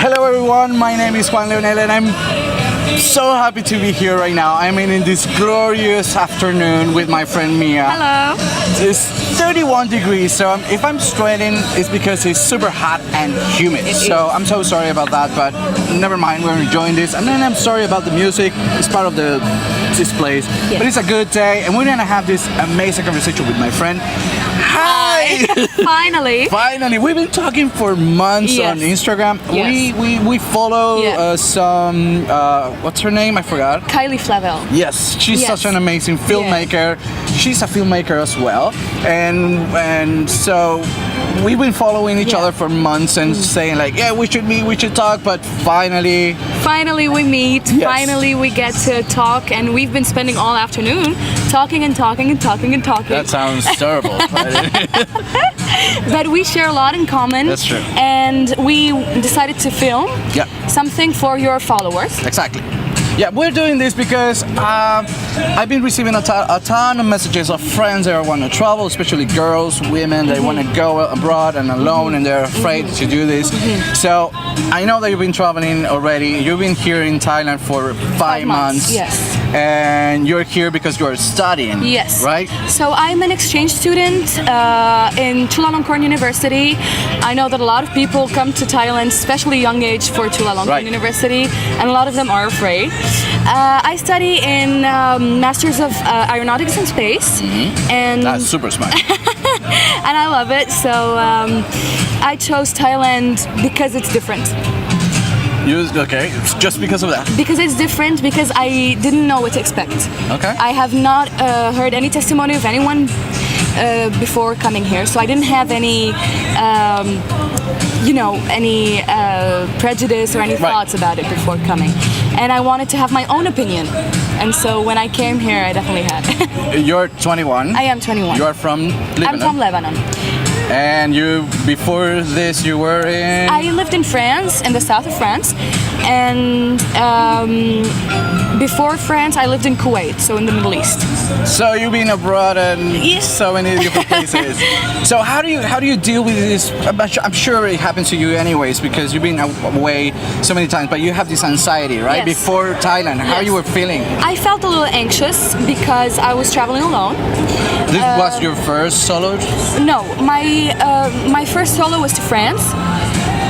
Hello everyone, my name is Juan Leonel and I'm so happy to be here right now. I'm in this glorious afternoon with my friend Mia. Hello. It's 31 degrees, so if I'm sweating, it's because it's super hot and humid. So I'm so sorry about that, but never mind, we're enjoying this. And then I'm sorry about the music, it's part of this place. Yes. But it's a good day, and we're gonna have this amazing conversation with my friend. Hi! Finally, we've been talking for months on Instagram. Yes. We follow some, what's her name? I forgot. Kylie Flavel. Yes, she's such an amazing filmmaker. She's a filmmaker as well, and so we've been following each other for months and saying like, yeah, we should talk, but finally we meet. Yes. Finally we get to talk, and we've been spending all afternoon talking. That sounds terrible. But we share a lot in common. That's true. And we decided to film something for your followers. Exactly. Yeah, we're doing this because I've been receiving a ton of messages of friends that want to travel, especially girls, women, they want to go abroad and alone and they're afraid to do this. So I know that you've been traveling already. You've been here in Thailand for 5 months. Yes. And you're here because you're studying. Yes. Right? So I'm an exchange student in Chulalongkorn University. I know that a lot of people come to Thailand, especially young age, for Chulalongkorn University, and a lot of them are afraid. I study in Masters of Aeronautics and Space, and that's super smart. and I love it. So I chose Thailand because it's different. Okay, just because of that? Because it's different, because I didn't know what to expect. Okay. I have not heard any testimony of anyone before coming here, so I didn't have any prejudice or any thoughts about it before coming. And I wanted to have my own opinion. And so when I came here, I definitely had. You're 21. I am 21. You are from Lebanon? I'm from Lebanon. And before this, you were in? I lived in France, in the south of France. And before France, I lived in Kuwait, so in the Middle East. So you've been abroad in so many different places. So how do you deal with this? I'm sure it happens to you anyways, because you've been away so many times, but you have this anxiety, right? Yes. Before Thailand, how you were feeling? I felt a little anxious because I was traveling alone. This was your first solo? No, my first solo was to France.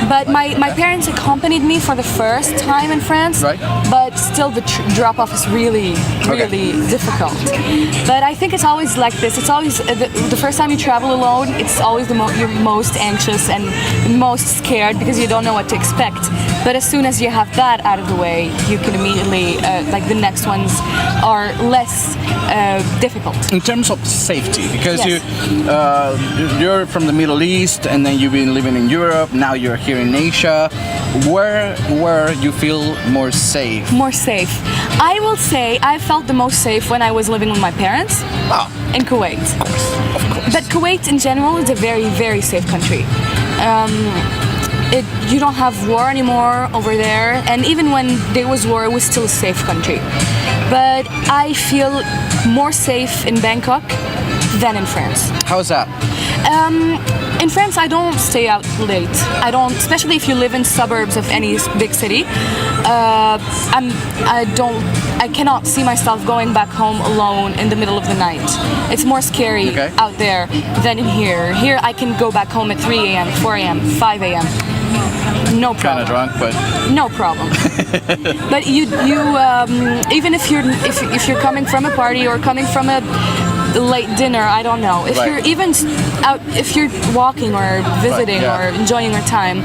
But my parents accompanied me for the first time in France, but still the drop-off is really difficult. But I think it's always like this. It's always the first time you travel alone, it's always you're most anxious and most scared because you don't know what to expect. But as soon as you have that out of the way, you can immediately, the next ones are less difficult. In terms of safety, because you're from the Middle East and then you've been living in Europe, now you're here in Asia, where you feel more safe? More safe. I will say I felt the most safe when I was living with my parents in Kuwait. Of course. But Kuwait in general is a very, very safe country. You don't have war anymore over there, and even when there was war, it was still a safe country. But I feel more safe in Bangkok than in France. How's that? In France, I don't stay out late. I don't, especially if you live in suburbs of any big city. I cannot see myself going back home alone in the middle of the night. It's more scary out there than in here. Here, I can go back home at 3 a.m., 4 a.m., 5 a.m. No problem. Kind of drunk, but no problem. But you even if you're coming from a party or coming from a late dinner, I don't know. If you're even out, if you're walking or visiting or enjoying your time,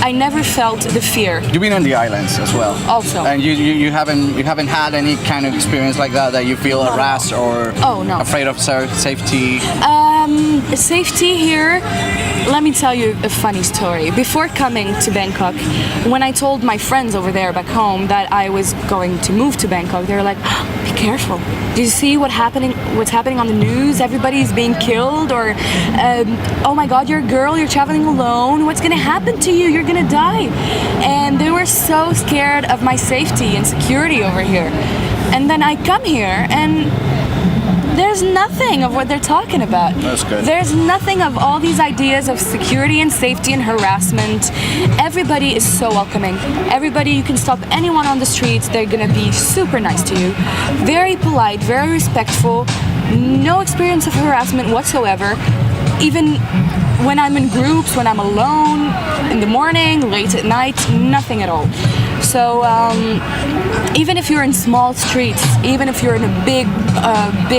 I never felt the fear. You've been on the islands as well. Also. And you haven't had any kind of experience like that you feel harassed or afraid of safety? Safety here, let me tell you a funny story. Before coming to Bangkok, when I told my friends over there back home that I was going to move to Bangkok, they were like, be careful. Do you see what's happening on the news? Everybody's being killed, or oh my God, you're a girl, you're traveling alone. What's gonna happen to you? You're gonna die. And they were so scared of my safety and security over here. And then I come here and There's nothing of what they're talking about. That's good. There's nothing of all these ideas of security and safety and harassment. Everybody is so welcoming. Everybody, you can stop anyone on the streets, they're gonna be super nice to you. Very polite, very respectful, no experience of harassment whatsoever. Even when I'm in groups, when I'm alone, in the morning, late at night, nothing at all. So even if you're in small streets, even if you're in a big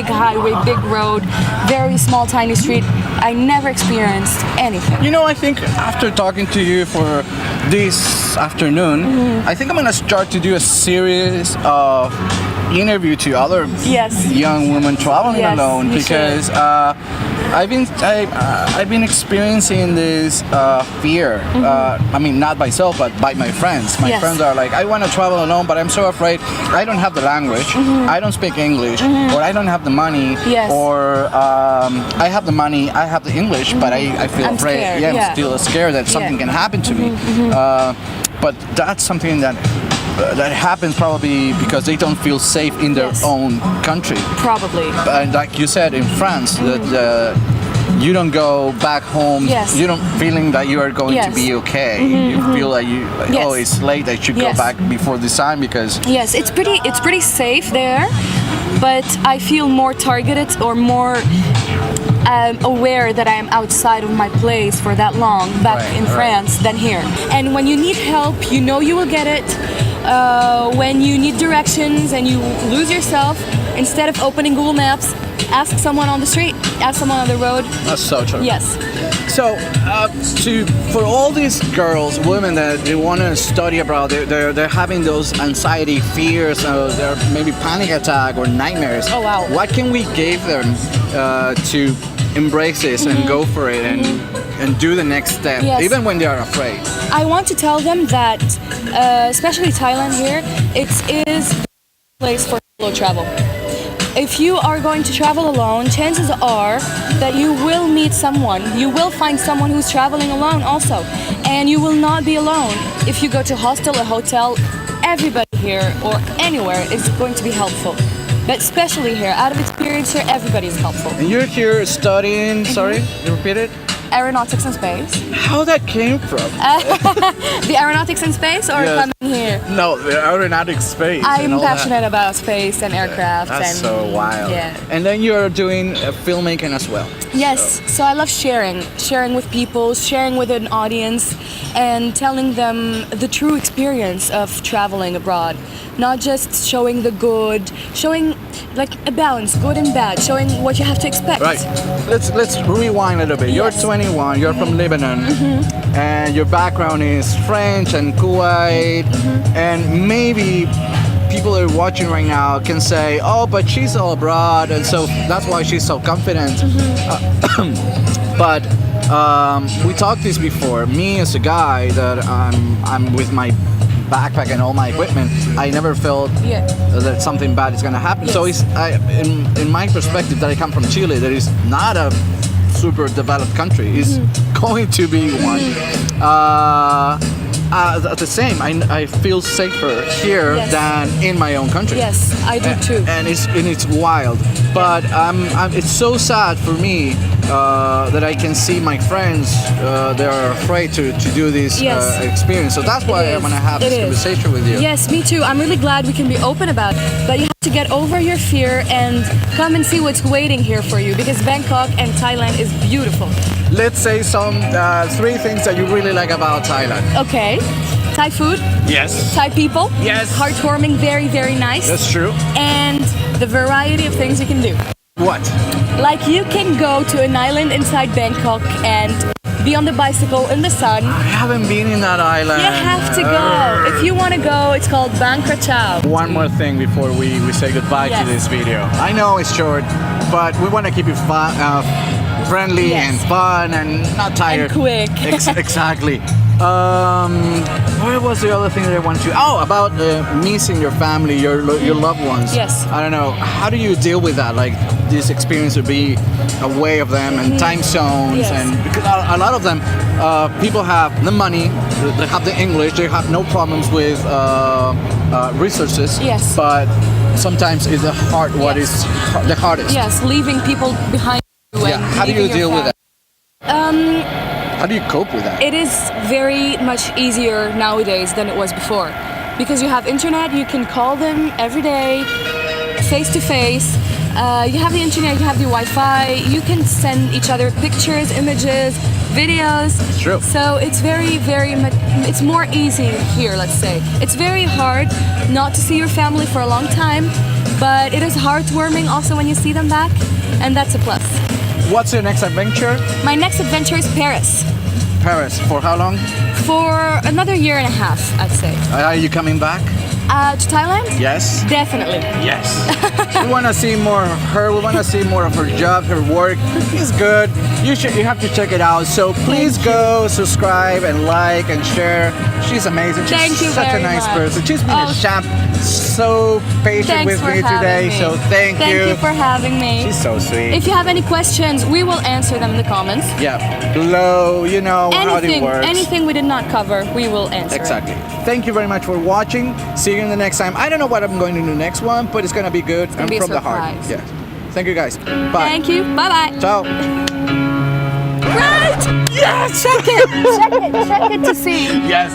highway, big road, very small, tiny street, I never experienced anything. You know, I think after talking to you for this afternoon, I think I'm gonna start to do a series of interview to other Yes. young women traveling Yes, alone, you because I've been experiencing this fear. I mean, not myself, but by my friends. My Yes. friends are like, I want to travel alone, but I'm so afraid. I don't have the language. I don't speak English, or I don't have the money, Yes. or I have the money, I have the English, but I feel I'm afraid. scared, Yeah, I'm yeah. still scared that something can happen to me. But that's something that happens probably because they don't feel safe in their Yes. own country. Probably. And like you said, in France, that you don't go back home. Yes. You don't feeling that you are going to Yes. be okay. You feel like Yes. oh, it's late. I should Yes. go back before this time because Yes, it's pretty safe there, but I feel more targeted or more aware that I am outside of my place for that long back Right, in right. France than here. And when you need help, you know you will get it. When you need directions and you lose yourself, instead of opening Google Maps, ask someone on the street, ask someone on the road. that's so true. Yes. So, for all these girls, women that they want to study abroad, they're having those anxiety, fears, they're maybe panic attack or nightmares. Oh, wow. What can we give them to embrace this and go for it and do the next step, Yes. even when they are afraid? I want to tell them that, especially Thailand here, it is a place for solo travel. If you are going to travel alone, chances are that you will meet someone. You will find someone who's traveling alone also. And you will not be alone. If you go to hostel or hotel, everybody here or anywhere is going to be helpful. But especially here, out of experience here, everybody is helpful. And you're here studying, sorry, you repeat it? Aeronautics and space. How that came from? The aeronautics and space or Yes. coming here? No, the aeronautic space. I'm and all that. passionate about space and aircraft. That's and, so wild. Yeah. And then you're doing filmmaking as well. Yes, so I love sharing with people, sharing with an audience, and telling them the true experience of traveling abroad. Not just showing the good, showing like a balance, good and bad, showing what you have to expect. Right. Let's rewind a little bit. You're Yes. 21. You're from Lebanon, and your background is French and Kuwait, and maybe people that are watching right now can say, "Oh, but she's all abroad, and so that's why she's so confident." But we talked this before. Me as a guy that I'm with my backpack and all my equipment, I never felt Yeah. that something bad is gonna happen. So Yes. in my perspective, that I come from Chile, that is not a super developed country. It's going to be one. At the same, I feel safer here Yes. than in my own country. Yes, I do too. And it's wild, but it's so sad for me that I can see my friends they are afraid to do this Yes. experience. So that's why It I'm gonna is. have this It is. conversation with you. Yes, me too. I'm really glad we can be open about it. But you have to get over your fear and come and see what's waiting here for you because Bangkok and Thailand is beautiful. Let's say some 3 things that you really like about Thailand. Okay. Thai food, Yes, Thai people. Yes. Heartwarming, very, very nice. that's true. And the variety of things you can do. What? Like you can go to an island inside Bangkok and be on the bicycle in the sun. I haven't been in that island. You have to go. If you want to go, it's called Bang Krachao. One more thing before we say goodbye to Yes. this video. I know it's short, but we want to keep it friendly Yes. and fun and not tired. And quick. Exactly. What was the other thing that I wanted to? Oh, about missing your family, your loved ones. Yes. I don't know. How do you deal with that? Like this experience to be away of them and time zones, Yes. and because a lot of them, people have the money, they have the English, they have no problems with resources. Yes. But sometimes it's the hard. What Yes. is the hardest? Yes, leaving people behind you. Yeah. And How do you leaving your deal with that? family. How do you cope with that? It is very much easier nowadays than it was before, because you have internet. You can call them every day, face to face. You have the internet. You have the Wi-Fi. You can send each other pictures, images, videos. True. So it's very much. It's more easy here. Let's say it's very hard not to see your family for a long time, but it is heartwarming also when you see them back, and that's a plus. What's your next adventure? My next adventure is Paris. Paris. For how long? For another year and a half, I'd say. Are you coming back? To Thailand? Yes. Definitely. Yes. We want to see more of her. We want to see more of her job, her work. It's good. You have to check it out. So please go subscribe and like and share. She's amazing. She's Thank you such very a nice much. person. She's been Oh. a champ, so patient Thanks with for me having today. me. So thank you. Thank you for having me. She's so sweet. If you have any questions, we will answer them in the comments. Yeah. Below, you know how it works. Anything we did not cover, we will answer. Exactly. Thank you very much for watching. See you in the next time. I don't know what I'm going to do next one, but it's gonna be good and be a from the heart. surprise. Yeah. Thank you guys. Bye. Thank you. Bye bye. Ciao. Right? Yes. Check it. Check it. Check it to see. Yes.